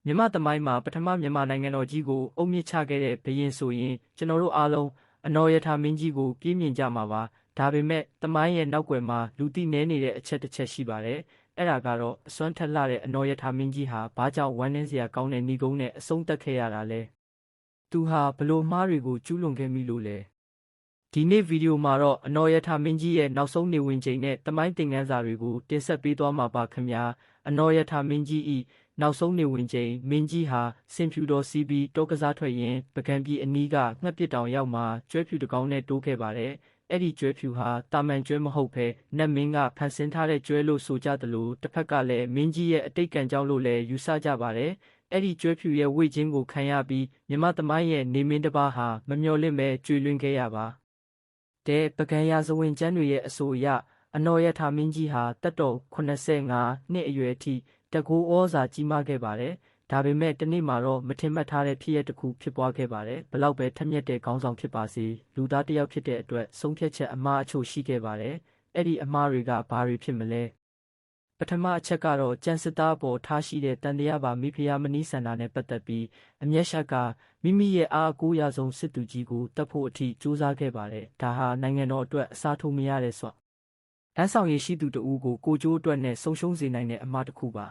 မြမသမိုင်းမှာပထမမြန်မာနိုင်ငံတော်ကြီးကိုအုပ်မြစ်ချခဲ့တဲ့ဘုရင်ဆိုရင်ကျွန်တော်တို့အားလုံးအနော်ရထာမင်းကြီးကိုပြည့်မြင်ကြမှာပါဒါပေမဲ့သမိုင်းရဲ့နောက်ွယ်မှာလူသိနည်းနေတဲ့အချက်တစ်ချက်ရှိပါတယ်အဲ့ဒါကတော့အစွမ်းထက်လှတဲ့အနော်ရထာမင်းကြီးဟာဘာကြောင့်ဝမ်းနည်းစရာကောင်းတဲ့ဏီကုန်းနဲ့အဆုံးသတ်ခဲ့ရတာလဲသူဟာဘလို့မှားတွေကိုကျူးလွန်ခဲ့မိလို့လဲဒီနေ့ဗီဒီယိုမှာတော့အနော်ရထာမင်းကြီးရဲ့နောက်ဆုံးနေဝင်ချိန်နဲ့သမိုင်းသင်ခန်းစာတွေကိုတင်ဆက်ပေးသွားမှာပါခင်ဗျာအနော်ရထာမင်းကြီး၏နောက်ဆုံးနေဝင်ချိန်မင်းကြီးဟာစင်ဖြူတော်စီးပြီးတောကစားထွက်ရင်ပကံပြည်အနီးကငှက်ပစ်တောင်ရောက်မှကျွဲဖြူတစ်ကောင်နဲ့တိုးခဲ့ပါတယ်အဲ့ဒီကျွဲဖြူဟာတာမန်ကျွဲမဟုတ်ဘဲနတ်မင်းကဖန်ဆင်းထားတဲ့ကျွဲလို့ဆိုကြသလိုတစ်ဖက်ကလည်းမင်းကြီးရဲ့အတိတ်ကံကြောင့်လို့လည်းယူဆကြပါတယ်အဲ့ဒီကျွဲဖြူရဲ့ဝိတ်ချင်းကိုခံရပြီးမြမသမိုင်းရဲ့နေမင်းတစ်ပါးဟာမမျှော်လင့်ပဲကျွေလွင်ခဲ့ရပါတဲ့ပကံရာဇဝင်ကျမ်းတွေရဲ့အဆိုအရအနော်ရထာမင်းကြီးဟာတက်တော်85နှစ်အရွယ်ထိတကူဩဇာကြီးမားခဲ့ပါတယ်။ဒါပေမဲ့တနေ့မှာတော့မထင်မှတ်ထားတဲ့ဖြစ်ရပ်တစ်ခုဖြစ်ပွားခဲ့ပါတယ်။ဘလောက်ပဲထက်မြက်တဲ့ခေါင်းဆောင်ဖြစ်ပါစေလူသားတစ်ယောက်ဖြစ်တဲ့အတွက်ဆုံးဖြတ်ချက်အမှားအချို့ရှိခဲ့ပါတယ်။အဲ့ဒီအမှားတွေကဘာတွေဖြစ်မလဲ။ပထမအချက်ကတော့ကျန်စစ်သားအပေါ်ထားရှိတဲ့တန်တရားပါမိဖုရားမနီးဆန္ဒနဲ့ပတ်သက်ပြီးအမျက်ရှက်ကမိမိရဲ့အားအကိုးရဆုံးစစ်သူကြီးကိုတတ်ဖို့အထိကြိုးစားခဲ့ပါတယ်။ဒါဟာနိုင်ငံတော်အတွက်အစားထိုးမရတဲ့စွမ်းအန်းဆောင်ရရှိသူတဦးကိုကိုကျိုးအတွက်နဲ့ဆုံရှုံးစေနိုင်တဲ့အမှားတစ်ခုပါ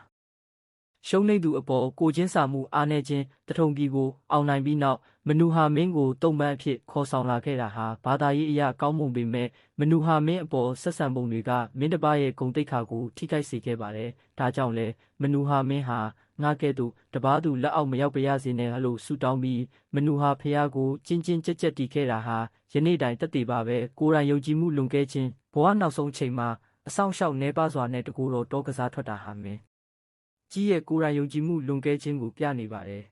ရှုံးနေသူအပေါ်ကိုချင်းစာမှုအားနည်းခြင်းတထုံပြည်ကိုအောင်နိုင်ပြီးနောက်မနူဟာမင်းကိုတုံ့ပန်းအဖြစ်ခေါ်ဆောင်လာခဲ့တာဟာဘာသာရေးအရာကောင်းမွန်ပေမဲ့မနူဟာမင်းအပေါ်ဆက်ဆံပုံတွေကမင်းတစ်ပါးရဲ့ဂုဏ်သိက္ခာကိုထိခိုက်စေခဲ့ပါတယ်။ဒါကြောင့်လဲမနူဟာမင်းဟာငါကဲ့သို့တပားသူလက်အောက်မရောက်ပါရစေနဲ့လို့ဆုတောင်းပြီးမနူဟာဖျားကိုကျင်းကျင်းကြက်ကြက်တီးခဲ့တာဟာယနေ့တိုင်တက်တည်ပါပဲကိုယ်တိုင်ယုံကြည်မှုလွန်ကဲခြင်းဘဝနောက်ဆုံးချိန်မှာအဆောင်လျှောက်နေပါစွာနဲ့တကူတော်တောကစားထွက်တာဟာမင်းကြီးရဲ့ကိုယ်တိုင်ယုံကြည်မှုလွန်ကဲခြင်းကိုပြနေပါတယ်